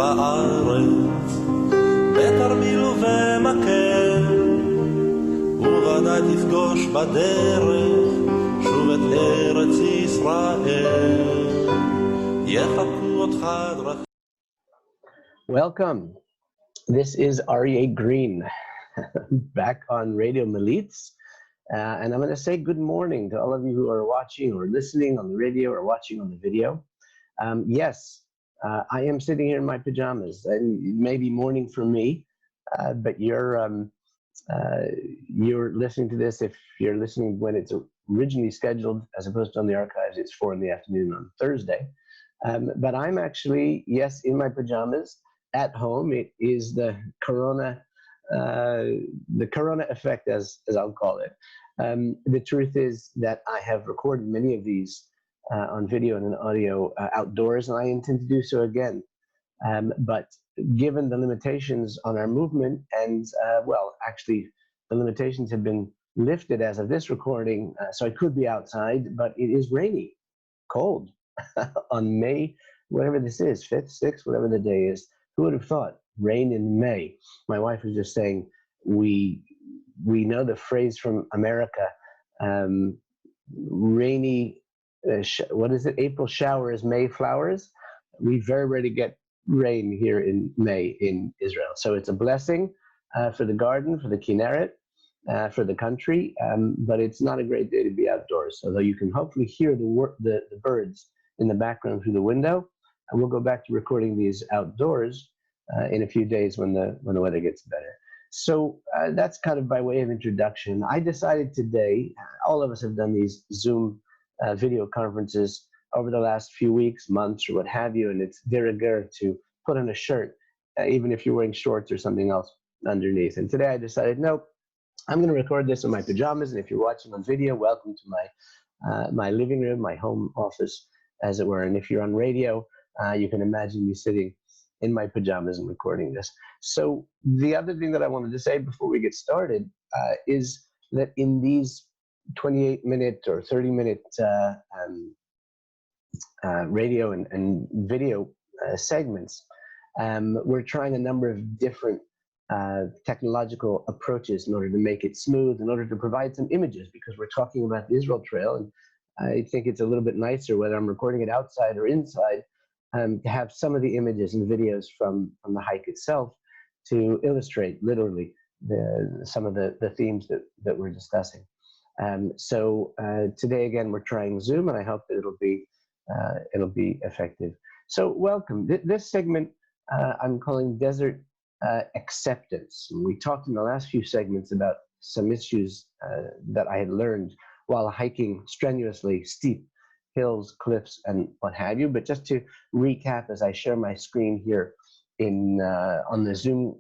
בארץ, בתרמיל ובמקל, וודאי תפגוש בדרך שוב את ארץ ישראל, יחבקו אותך דרכים. Welcome. This is Aryeh Green back on Radio Melitz. And I'm going to say good morning to all of you who are watching or listening on the radio or watching on the video. Yes, I am sitting here in my pajamas. And it may be morning for me, but you're listening to this. If you're listening when it's originally scheduled, as opposed to on the archives, it's 4 p.m. on Thursday. But I'm actually, yes, in my pajamas at home. It is the corona effect, as I'll call it. The truth is that I have recorded many of these on video and in audio outdoors, and I intend to do so again. But given the limitations on our movement, and well, actually, the limitations have been lifted as of this recording, so I could be outside, but it is rainy, cold on May, whatever this is, 5th, 6th, whatever the day is. Who would have thought? Rain in May. My wife was just saying, we know the phrase from America, rainy, what is it? April showers, May flowers. We very rarely get rain here in May in Israel. So it's a blessing for the garden, for the Kinneret, for the country, but it's not a great day to be outdoors. Although you can hopefully hear the birds in the background through the window. And we'll go back to recording these outdoors in a few days when the weather gets better. So that's kind of by way of introduction. I decided today, all of us have done these Zoom video conferences over the last few weeks, months, or what have you, and it's de rigueur to put on a shirt, even if you're wearing shorts or something else underneath. And today I decided, nope, I'm going to record this in my pajamas, and if you're watching on video, welcome to my living room, my home office, as it were. And if you're on radio, you can imagine me sitting in my pajamas and recording this. So the other thing that I wanted to say before we get started is that in these 28-minute or 30-minute radio and video segments, we're trying a number of different technological approaches in order to make it smooth, in order to provide some images, because we're talking about the Israel Trail, and I think it's a little bit nicer, whether I'm recording it outside or inside, to have some of the images and videos from the hike itself to illustrate literally some of the themes that we're discussing. So today again we're trying Zoom, and I hope that it'll be effective. So welcome. This segment I'm calling Desert Acceptance. And we talked in the last few segments about some issues that I had learned while hiking strenuously steep hills, cliffs, and what have you. But just to recap, as I share my screen here on the Zoom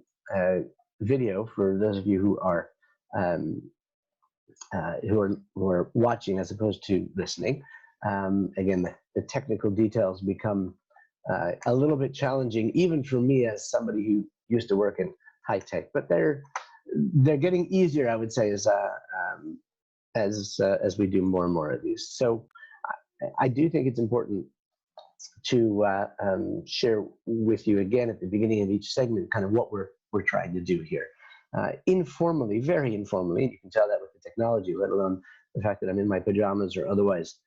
video, for those of you who are watching as opposed to listening, again, the technical details become a little bit challenging, even for me as somebody who used to work in high tech. But they're getting easier, I would say, as we do more and more of these. So I do think it's important to share with you again at the beginning of each segment kind of what we're trying to do here. Informally, very informally, and you can tell that with the technology, let alone the fact that I'm in my pajamas or otherwise,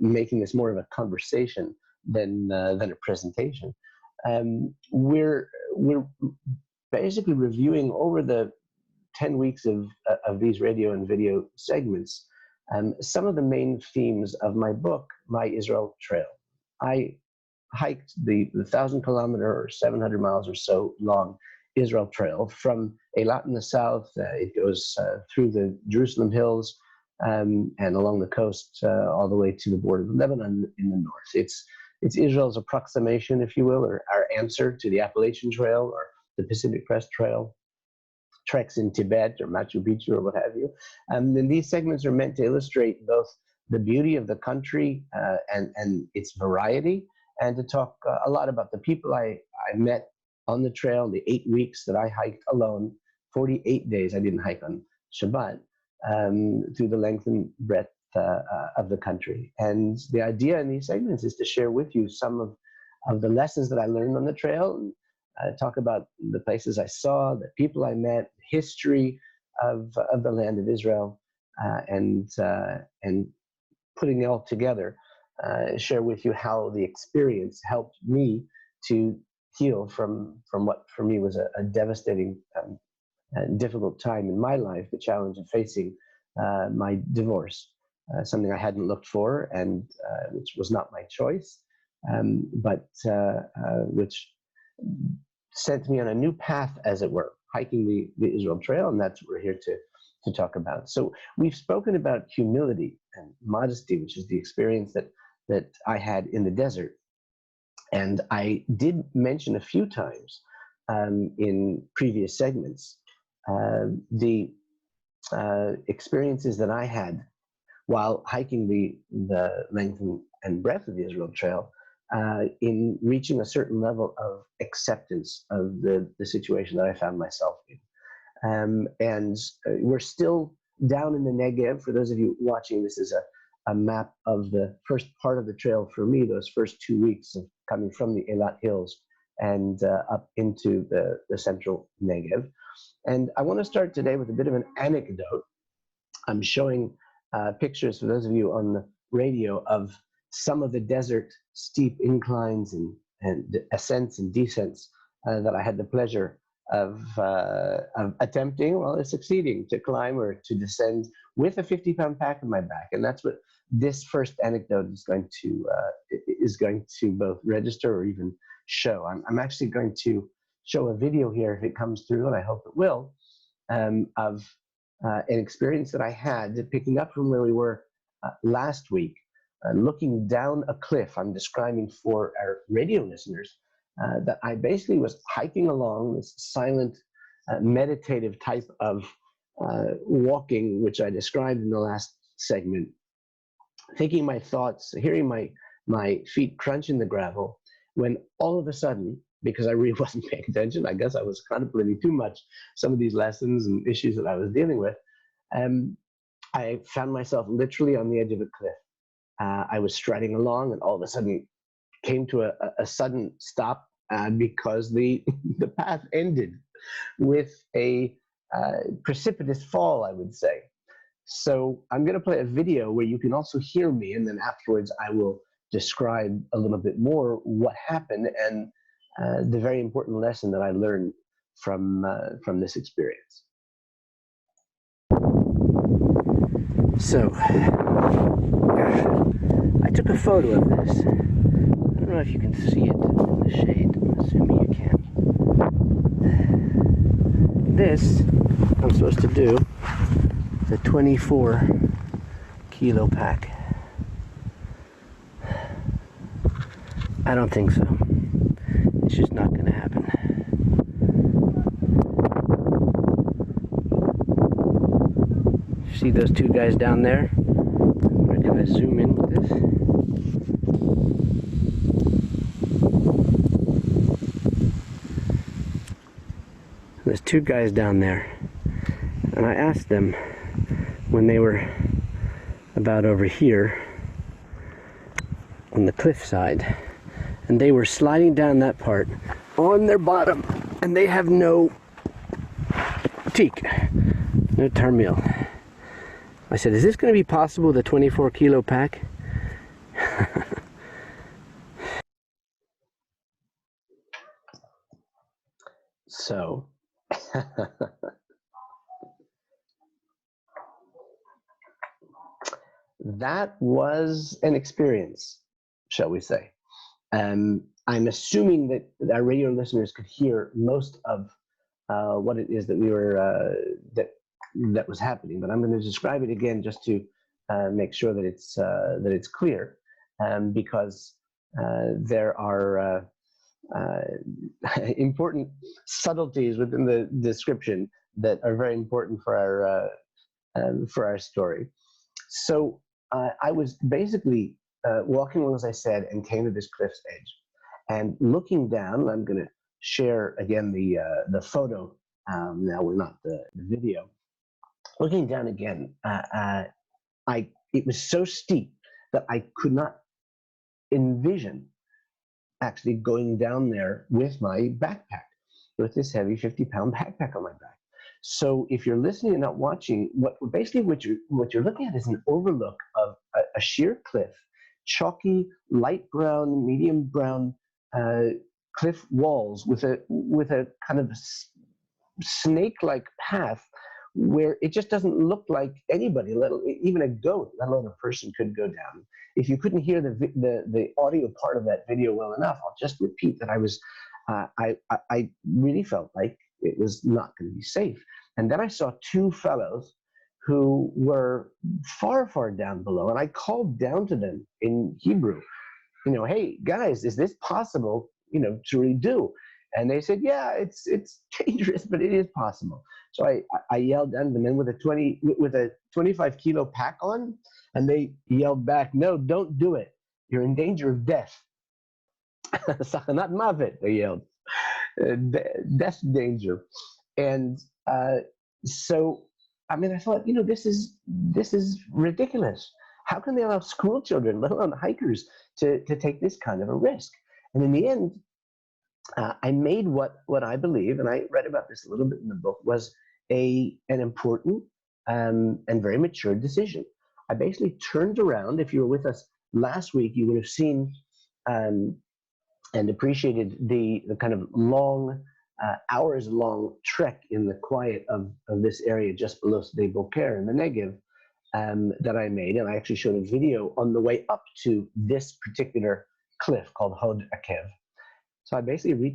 making this more of a conversation than a presentation. We're basically reviewing over the 10 weeks of these radio and video segments some of the main themes of my book, My Israel Trail. I hiked the 1,000-kilometer or 700 miles or so long Israel Trail from Eilat in the south. It goes through the Jerusalem hills and along the coast all the way to the border of Lebanon in the north. It's Israel's approximation, if you will, or our answer to the Appalachian Trail or the Pacific Crest Trail, treks in Tibet or Machu Picchu or what have you. And these segments are meant to illustrate both the beauty of the country and its variety, and to talk a lot about the people I met on the trail, the 8 weeks that I hiked alone, 48 days I didn't hike on Shabbat, through the length and breadth of the country. And the idea in these segments is to share with you some of of the lessons that I learned on the trail, and talk about the places I saw, the people I met, history of the land of Israel, and putting it all together, share with you how the experience helped me to heal from what for me was a devastating and difficult time in my life, the challenge of facing my divorce, something I hadn't looked for, and which was not my choice, but which sent me on a new path, as it were, hiking the Israel Trail, and that's what we're here to talk about. So we've spoken about humility and modesty, which is the experience that I had in the desert. And I did mention a few times in previous segments the experiences that I had while hiking the length and breadth of the Israel Trail, in reaching a certain level of acceptance of the situation that I found myself in. And we're still down in the Negev. For those of you watching, this is a map of the first part of the trail for me, those first 2 weeks of coming from the Eilat Hills and up into the central Negev. And I want to start today with a bit of an anecdote. I'm showing pictures for those of you on the radio of some of the desert steep inclines and ascents and descents that I had the pleasure of attempting, well, succeeding to climb or to descend with a 50-pound pack on my back. And that's what this first anecdote is going to both register or even show. I'm actually going to show a video here if it comes through, and I hope it will, of an experience that I had picking up from where we were last week, looking down a cliff. I'm describing for our radio listeners that I basically was hiking along this silent, meditative type of walking, which I described in the last segment, thinking my thoughts, hearing my feet crunch in the gravel, when all of a sudden, because I really wasn't paying attention, I guess I was contemplating too much some of these lessons and issues that I was dealing with, I found myself literally on the edge of a cliff. I was striding along, and all of a sudden came to a sudden stop because the path ended with a precipitous fall, I would say. So I'm going to play a video where you can also hear me, and then afterwards I will describe a little bit more what happened and the very important lesson that I learned from this experience. So I took a photo of this. I don't know if you can see it in the shade. I'm assuming you can. This I'm supposed to do is a 24 kilo pack. I don't think so. It's just not going to happen. See those two guys down there? I'm going to kind of zoom in with this. There's two guys down there. And I asked them when they were about over here on the cliffside, and they were sliding down that part on their bottom, and they have no teak, no tarmil. I said, is this going to be possible with a 24 kilo pack? So, that was an experience, shall we say. I'm assuming that our radio listeners could hear most of what it is that we were that was happening, but I'm going to describe it again just to make sure that it's clear, because there are important subtleties within the description that are very important for our story. So I was basically walking along, as I said, and came to this cliff's edge, and looking down. I'm going to share again the photo. Now we're not the video. Looking down again, it was so steep that I could not envision actually going down there with my backpack, with this heavy 50-pound backpack on my back. So if you're listening and not watching, what you're looking at is an overlook of a sheer cliff, chalky, light brown, medium brown cliff walls with a kind of snake-like path where it just doesn't look like anybody, even a goat, let alone a person, could go down. If you couldn't hear the audio part of that video well enough, I'll just repeat that I really felt like it was not going to be safe. And then I saw two fellows who were far, far down below, and I called down to them in Hebrew, hey guys, is this possible, to redo? And they said, yeah, it's dangerous, but it is possible. So I yelled down to the men with a 25-kilo pack on, and they yelled back, no, don't do it. You're in danger of death. Not Mavet, they yelled. Death danger. And so, I thought, this is ridiculous. How can they allow school children, let alone hikers, to take this kind of a risk? And in the end, I made what I believe, and I read about this a little bit in the book, was an important and very mature decision. I basically turned around. If you were with us last week, you would have seen and appreciated the kind of long, hours-long trek in the quiet of this area just below Sde Boker in the Negev that I made. And I actually showed a video on the way up to this particular cliff called Hod Akev. So I basically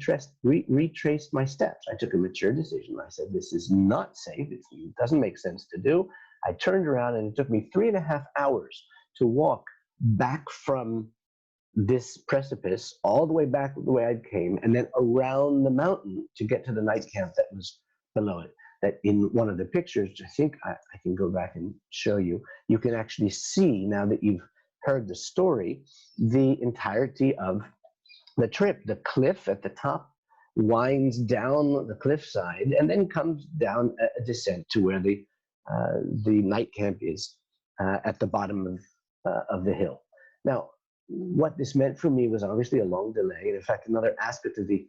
retraced my steps. I took a mature decision. I said, this is not safe. It doesn't make sense to do. I turned around, and it took me 3.5 hours to walk back from this precipice all the way back the way I came, and then around the mountain to get to the night camp that was below it. That in one of the pictures, which I think I can go back and show you, you can actually see, now that you've heard the story, the entirety of the trip. The cliff at the top winds down the cliffside and then comes down a descent to where the night camp is at the bottom of the hill. Now, what this meant for me was obviously a long delay. And in fact, another aspect of the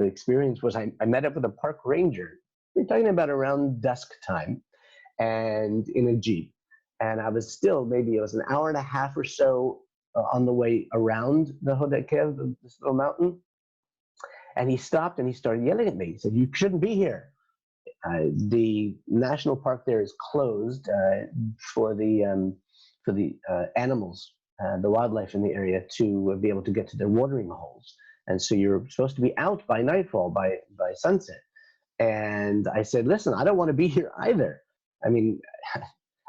experience was I met up with a park ranger. We're talking about around dusk time, and in a Jeep. And I was still, maybe it was an hour and a half or so on the way around the Hod Akev, this little mountain. And he stopped and he started yelling at me. He said, you shouldn't be here. The national park there is closed for the animals, the wildlife in the area, to be able to get to their watering holes. And so you're supposed to be out by nightfall, by sunset. And I said, listen, I don't want to be here either.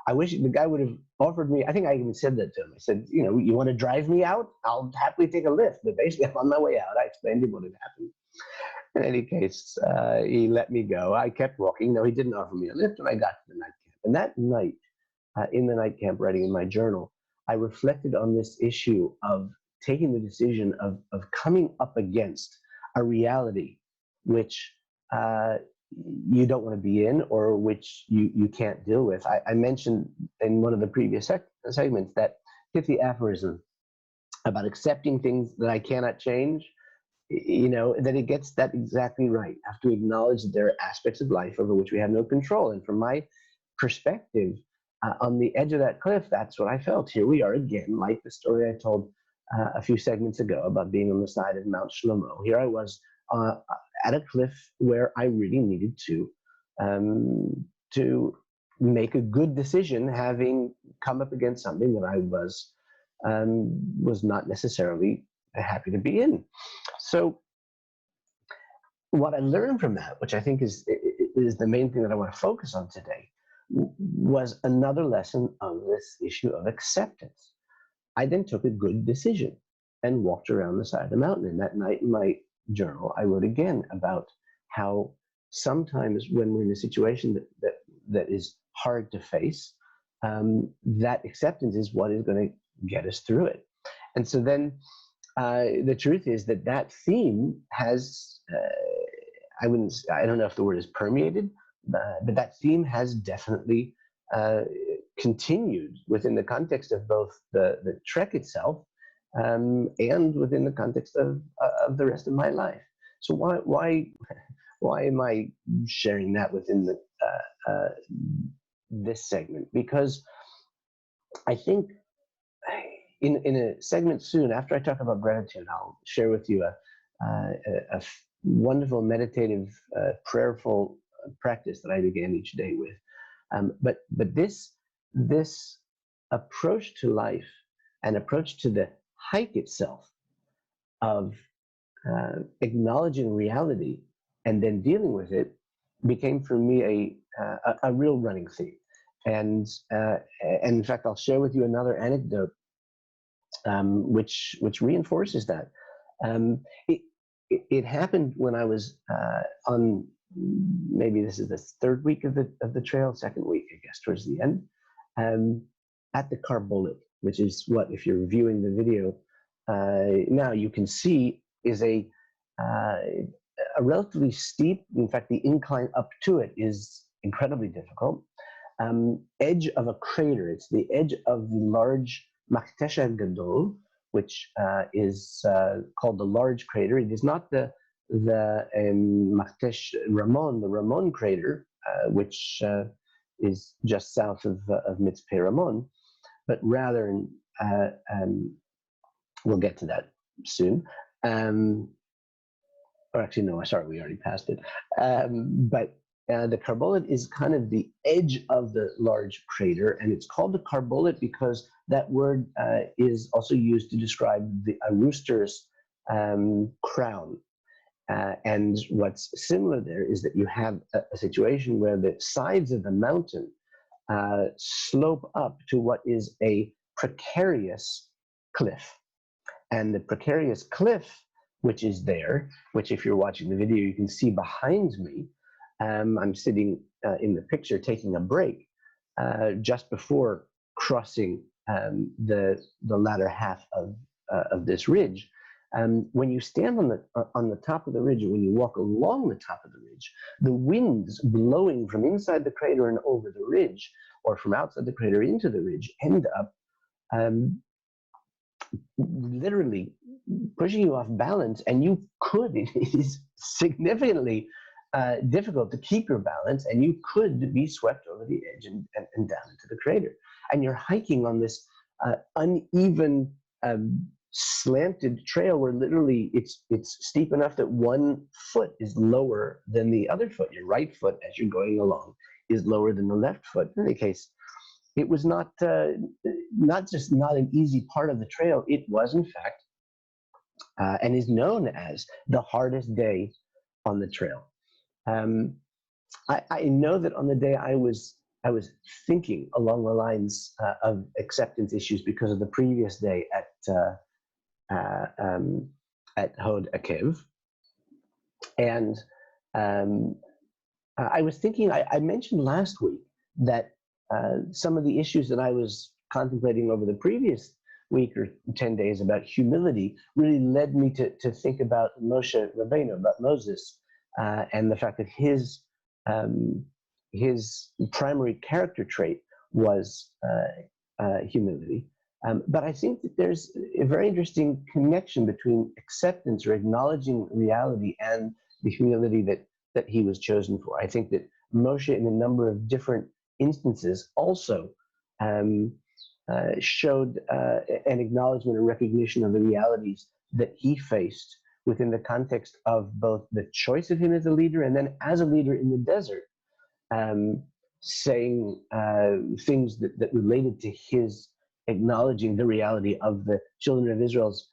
I wish the guy would have offered me, I think I even said that to him. I said, you want to drive me out? I'll happily take a lift. But basically, I'm on my way out. I explained to him what had happened. In any case, he let me go. I kept walking. No, he didn't offer me a lift, and I got to the night camp. And that night, in the night camp, writing in my journal, I reflected on this issue of taking the decision of coming up against a reality which you don't want to be in, or which you can't deal with. I mentioned in one of the previous segments that pithy aphorism about accepting things that I cannot change, that it gets that exactly right. I have to acknowledge that there are aspects of life over which we have no control. And from my perspective, on the edge of that cliff, that's what I felt. Here we are again, like the story I told a few segments ago about being on the side of Mount Shlomo. Here I was at a cliff where I really needed to make a good decision, having come up against something that I was not necessarily happy to be in. So what I learned from that, which I think is the main thing that I want to focus on today, was another lesson of this issue of acceptance. I then took a good decision and walked around the side of the mountain. And that night in my journal, I wrote again about how sometimes when we're in a situation that is hard to face, that acceptance is what is going to get us through it. And so then the truth is that theme has, I don't know if the word is permeated, but that theme has definitely continued within the context of both the trek itself and within the context of the rest of my life. So why am I sharing that within this segment? Because I think in a segment soon, after I talk about gratitude, I'll share with you a wonderful meditative, prayerful practice that I begin each day with. But this approach to life, and approach to the hike itself of acknowledging reality and then dealing with it, became for me a real running theme. And in fact, I'll share with you another anecdote which reinforces that. It happened when I was on, maybe this is the third week of the trail, second week, I guess, towards the end, at the Carbolit, which is what, if you're viewing the video now, you can see is a relatively steep, in fact, the incline up to it is incredibly difficult, edge of a crater. It's the edge of the large Maktesh Gadol, which is called the large crater. It is not the Maktesh Ramon, the Ramon crater, which is just south of Mitzpeh Ramon, but rather, we'll get to that soon. Or actually, no, sorry, we already passed it. But the Carbolit is kind of the edge of the large crater, and it's called the Carbolit because that word is also used to describe a rooster's crown. And what's similar there is that you have a situation where the sides of the mountain slope up to what is a precarious cliff. And the precarious cliff, which is there, which if you're watching the video, you can see behind me. I'm sitting in the picture taking a break just before crossing the latter half of this ridge. When you stand on the top of the ridge, when you walk along the top of the ridge, the winds blowing from inside the crater and over the ridge, or from outside the crater into the ridge, end up literally pushing you off balance, and you could, it is significantly difficult to keep your balance, and you could be swept over the edge and down into the crater. And you're hiking on this uneven, slanted trail where literally it's steep enough that one foot is lower than the other foot. Your right foot, as you're going along, is lower than the left foot. In any case, it was not just not an easy part of the trail. It was, in fact, and is known as the hardest day on the trail. I know that on the day I was thinking along the lines of acceptance issues because of the previous day at Hod Akev, and I was thinking. I mentioned last week that some of the issues that I was contemplating over the previous week or 10 days about humility really led me to think about Moshe Rabbeinu, about Moses, and the fact that his primary character trait was humility. But I think that there's a very interesting connection between acceptance or acknowledging reality and the humility that he was chosen for. I think that Moshe, in a number of different instances, also showed an acknowledgement or recognition of the realities that he faced within the context of both the choice of him as a leader and then as a leader in the desert, saying things that related to his acknowledging the reality of the children of Israel's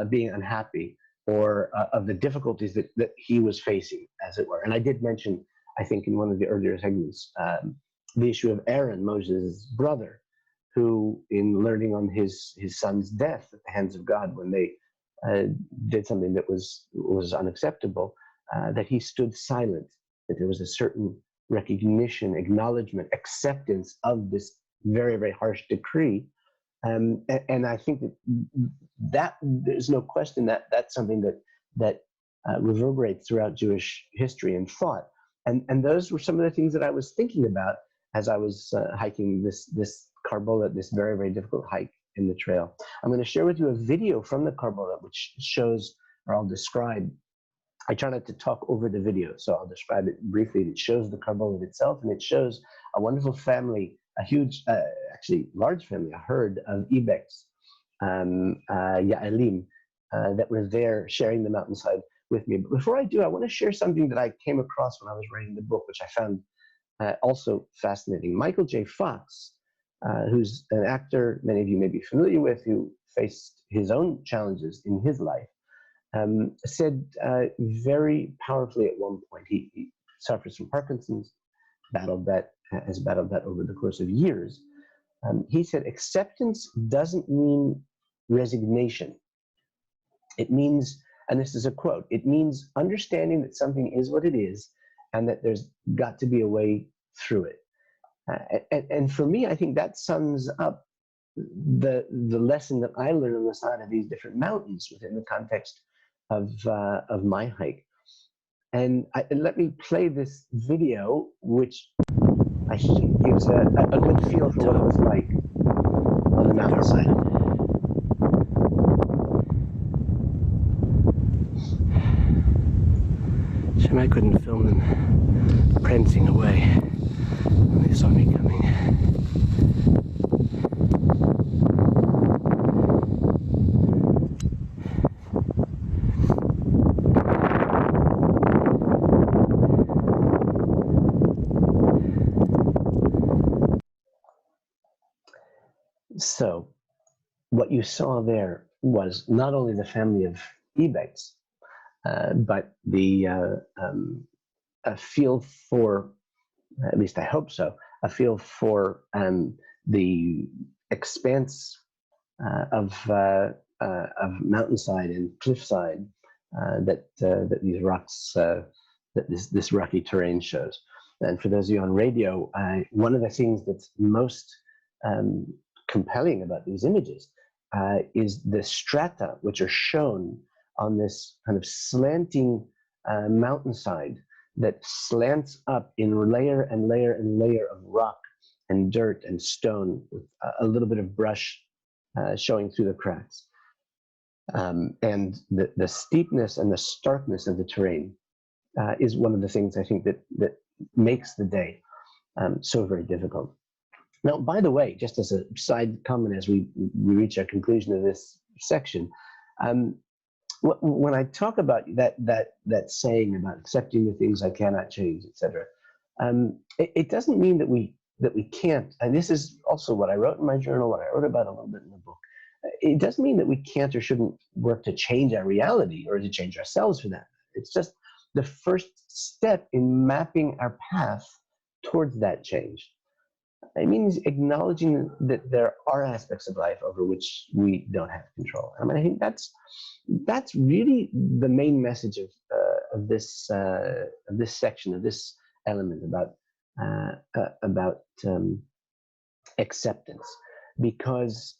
being unhappy, or of the difficulties that he was facing, as it were. And I did mention, I think in one of the earlier segments, the issue of Aaron, Moses' brother, who, in learning on his son's death at the hands of God when they did something that was unacceptable, that he stood silent, that there was a certain recognition, acknowledgement, acceptance of this very, very harsh decree. And I think that there's no question that that's something that reverberates throughout Jewish history and thought. And those were some of the things that I was thinking about as I was hiking this Carbolit, this very, very difficult hike in the trail. I'm going to share with you a video from the Karbala, which shows, or I'll describe. I try not to talk over the video, so I'll describe it briefly. It shows the Karbala itself, and it shows a wonderful family, a huge, actually large family, a herd of ibex, Ya'alim, that were there sharing the mountainside with me. But before I do, I want to share something that I came across when I was writing the book, which I found also fascinating. Michael J. Fox, who's an actor many of you may be familiar with, who faced his own challenges in his life, said very powerfully at one point, he suffers from Parkinson's, has battled that over the course of years. He said, acceptance doesn't mean resignation. It means, and this is a quote, it means understanding that something is what it is and that there's got to be a way through it. And for me, I think that sums up the lesson that I learned on the side of these different mountains within the context of my hike. And let me play this video, which I think gives a good feel for what it was like on the mountainside. Shame I couldn't film them prancing away when they saw me coming. So what you saw there was not only the family of ibex, but the a feel for, at least I hope so, a feel for the expanse of mountainside and cliffside that these rocks, that this rocky terrain shows. And for those of you on radio, one of the things that's most compelling about these images is the strata which are shown on this kind of slanting mountainside that slants up in layer and layer and layer of rock and dirt and stone with a little bit of brush showing through the cracks. And the steepness and the starkness of the terrain is one of the things I think that makes the day so very difficult. Now, by the way, just as a side comment as we reach our conclusion of this section, when I talk about that saying about accepting the things I cannot change, etc., it doesn't mean that we can't. And this is also what I wrote in my journal, what I wrote about a little bit in the book. It doesn't mean that we can't or shouldn't work to change our reality or to change ourselves for that. It's just the first step in mapping our path towards that change. It means acknowledging that there are aspects of life over which we don't have control. I mean, I think that's really the main message of this section, of this element about acceptance. Because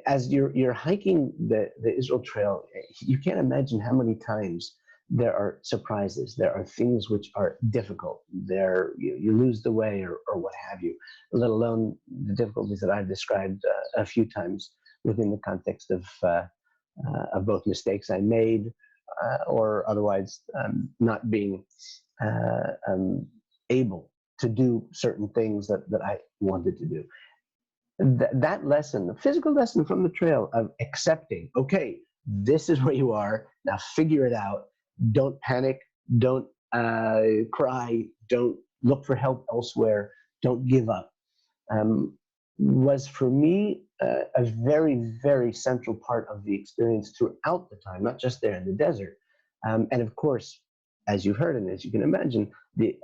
as you're hiking the Israel Trail, you can't imagine how many times there are surprises. There are things which are difficult. You lose the way or what have you, let alone the difficulties that I've described a few times within the context of both mistakes I made or otherwise not being able to do certain things that I wanted to do. That lesson, the physical lesson from the trail of accepting, okay, this is where you are, now figure it out. Don't panic, don't cry, don't look for help elsewhere, don't give up, was for me a very, very central part of the experience throughout the time, not just there in the desert. And of course, as you've heard and as you can imagine, the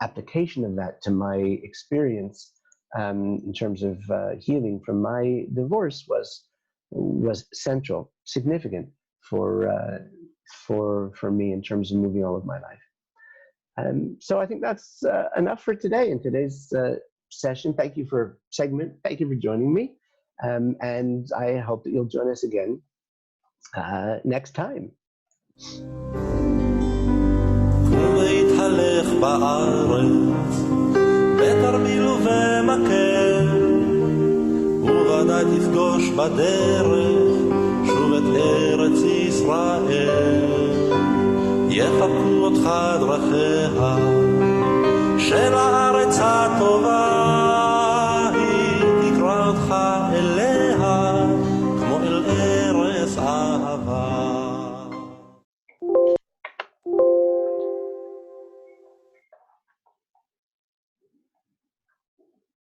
application of that to my experience in terms of healing from my divorce was central, significant for me in terms of moving all of my life. So I think that's enough for today in today's session. Thank you for joining me. And I hope that you'll join us again next time. בתרמיל ובמקל, וודאי תפגוש תפגוש בדרך שוב את ארץ ישראל. יחבקו אותך דרכיה של הארץ הטובה,